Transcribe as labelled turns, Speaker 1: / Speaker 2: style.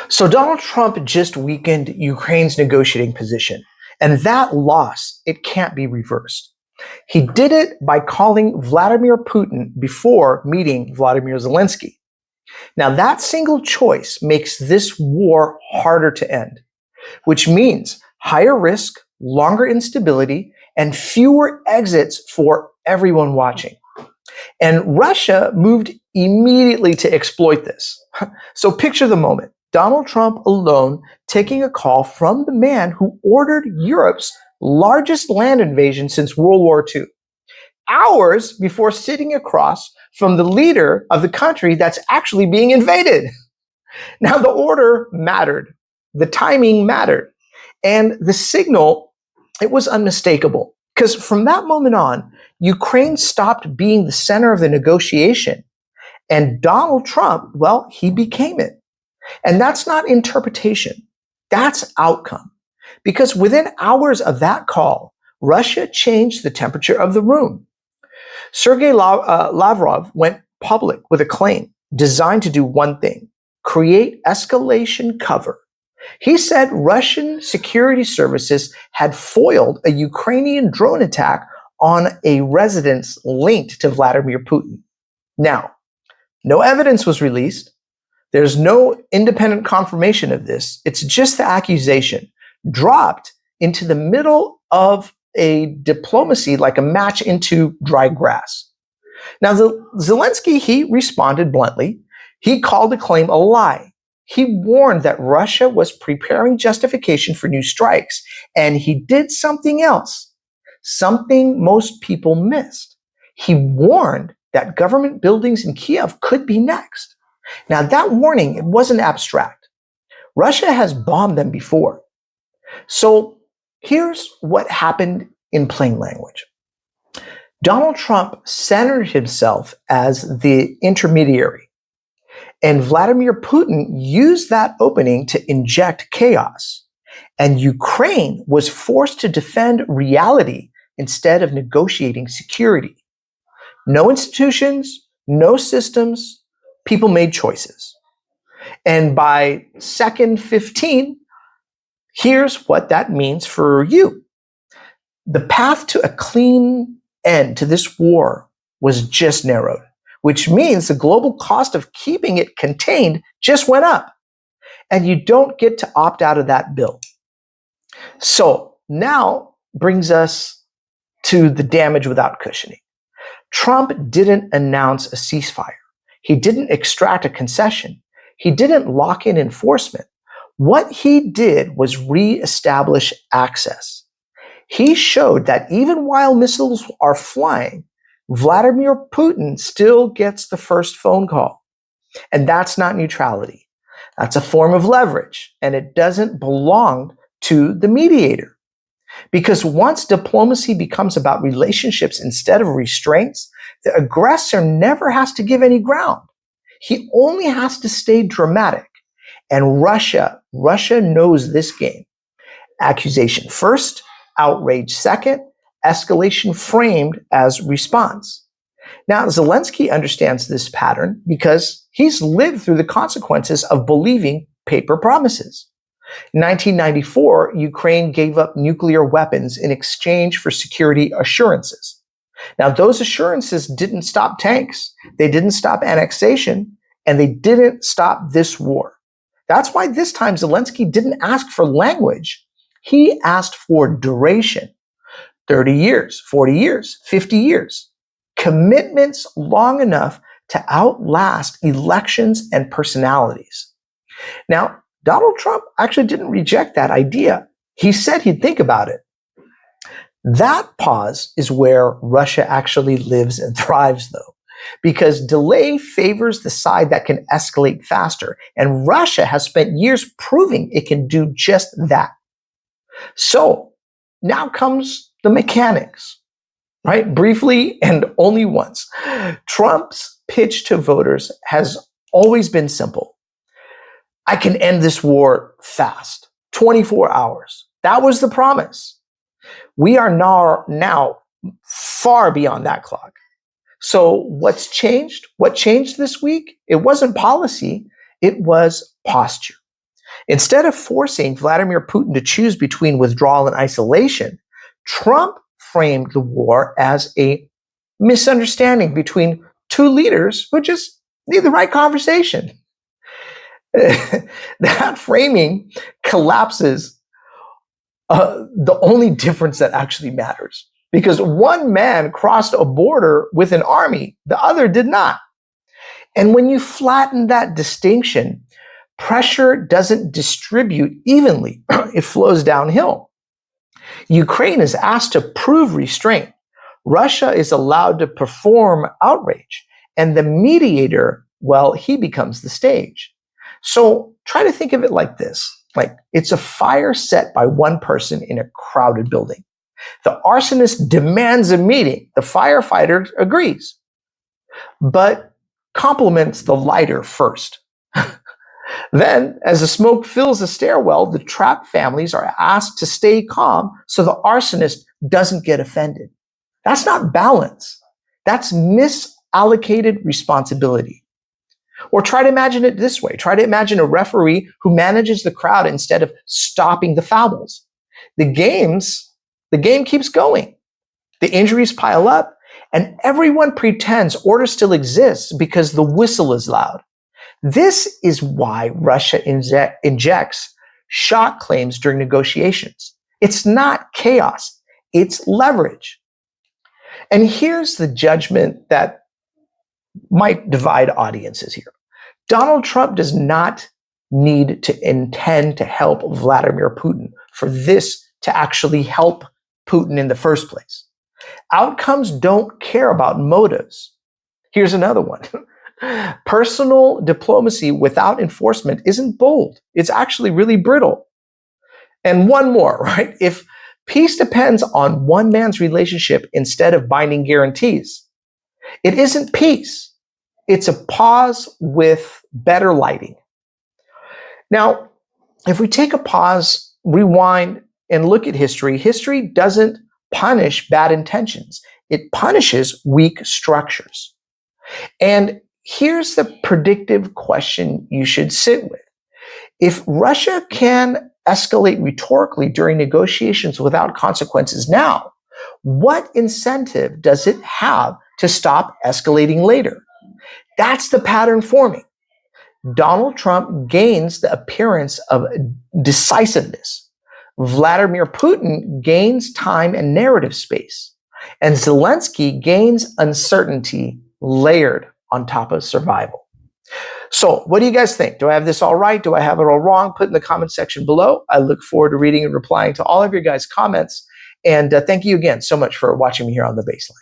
Speaker 1: So Donald Trump just weakened Ukraine's negotiating position, and that loss, it can't be reversed. He did it by calling Vladimir Putin before meeting Volodymyr Zelenskyy. Now, that single choice makes this war harder to end, which means higher risk, longer instability, and fewer exits for everyone watching. And Russia moved immediately to exploit this. So picture the moment. Donald Trump alone taking a call from the man who ordered Europe's largest land invasion since World War II, hours before sitting across from the leader of the country that's actually being invaded. Now, the order mattered, the timing mattered, and the signal, it was unmistakable. Because from that moment on, Ukraine stopped being the center of the negotiation, and Donald Trump, well, he became it. And that's not interpretation, that's outcome. Because within hours of that call, Russia changed the temperature of the room. Sergei Lavrov went public with a claim designed to do one thing: create escalation cover. He said Russian security services had foiled a Ukrainian drone attack on a residence linked to Vladimir Putin. Now, no evidence was released. There's no independent confirmation of this. It's just the accusation dropped into the middle of a diplomacy like a match into dry grass. Now, Zelenskyy, he responded bluntly. He called the claim a lie. He warned that Russia was preparing justification for new strikes, and he did something else, something most people missed. He warned that government buildings in Kiev could be next. Now, that warning, it wasn't abstract. Russia has bombed them before. So here's what happened in plain language. Donald Trump centered himself as the intermediary, and Vladimir Putin used that opening to inject chaos. And Ukraine was forced to defend reality instead of negotiating security. No institutions, no systems, people made choices. And by second 15, here's what that means for you. The path to a clean end to this war was just narrowed, which means the global cost of keeping it contained just went up. And you don't get to opt out of that bill. So now brings us to the damage without cushioning. Trump didn't announce a ceasefire. He didn't extract a concession. He didn't lock in enforcement. What he did was reestablish access. He showed that even while missiles are flying, Vladimir Putin still gets the first phone call. And that's not neutrality. That's a form of leverage, and it doesn't belong to the mediator. Because once diplomacy becomes about relationships instead of restraints, the aggressor never has to give any ground. He only has to stay dramatic. And Russia knows this game. Accusation first, outrage second, escalation framed as response. Now, Zelenskyy understands this pattern because he's lived through the consequences of believing paper promises. In 1994, Ukraine gave up nuclear weapons in exchange for security assurances. Now, those assurances didn't stop tanks, they didn't stop annexation, and they didn't stop this war. That's why this time Zelenskyy didn't ask for language. He asked for duration. 30 years, 40 years, 50 years. Commitments long enough to outlast elections and personalities. Now, Donald Trump actually didn't reject that idea. He said he'd think about it. That pause is where Russia actually lives and thrives, though, because delay favors the side that can escalate faster, and Russia has spent years proving it can do just that. So now comes the mechanics, right? Briefly and only once. Trump's pitch to voters has always been simple. I can end this war fast, 24 hours. That was the promise. We are now far beyond that clock. So what's changed? What changed this week? It wasn't policy, it was posture. Instead of forcing Vladimir Putin to choose between withdrawal and isolation, Trump framed the war as a misunderstanding between two leaders who just need the right conversation. That framing collapses the only difference that actually matters, because one man crossed a border with an army, the other did not. And when you flatten that distinction, pressure doesn't distribute evenly, it flows downhill. Ukraine is asked to prove restraint. Russia is allowed to perform outrage. And the mediator, well, he becomes the stage. So try to think of it like this. Like, it's a fire set by one person in a crowded building. The arsonist demands a meeting. The firefighter agrees, but compliments the lighter first. Then, as the smoke fills the stairwell, the trapped families are asked to stay calm so the arsonist doesn't get offended. That's not balance. That's misallocated responsibility. Or try to imagine it this way. Try to imagine a referee who manages the crowd instead of stopping the fouls. The game keeps going. The injuries pile up, and everyone pretends order still exists because the whistle is loud. This is why Russia injects shock claims during negotiations. It's not chaos, it's leverage. And here's the judgment that might divide audiences here. Donald Trump does not need to intend to help Vladimir Putin for this to actually help Putin in the first place. Outcomes don't care about motives. Here's another one. Personal diplomacy without enforcement isn't bold. It's actually really brittle. And one more, right? If peace depends on one man's relationship instead of binding guarantees, it isn't peace. It's a pause with better lighting. Now, if we take a pause, rewind, and look at history, history doesn't punish bad intentions. It punishes weak structures. And here's the predictive question you should sit with. If Russia can escalate rhetorically during negotiations without consequences now, what incentive does it have to stop escalating later? That's the pattern forming. Donald Trump gains the appearance of decisiveness. Vladimir Putin gains time and narrative space. And Zelenskyy gains uncertainty layered on top of survival. So what do you guys think? Do I have this all right? Do I have it all wrong? Put in the comment section below. I look forward to reading and replying to all of your guys' comments. And thank you again so much for watching me here on The Baseline.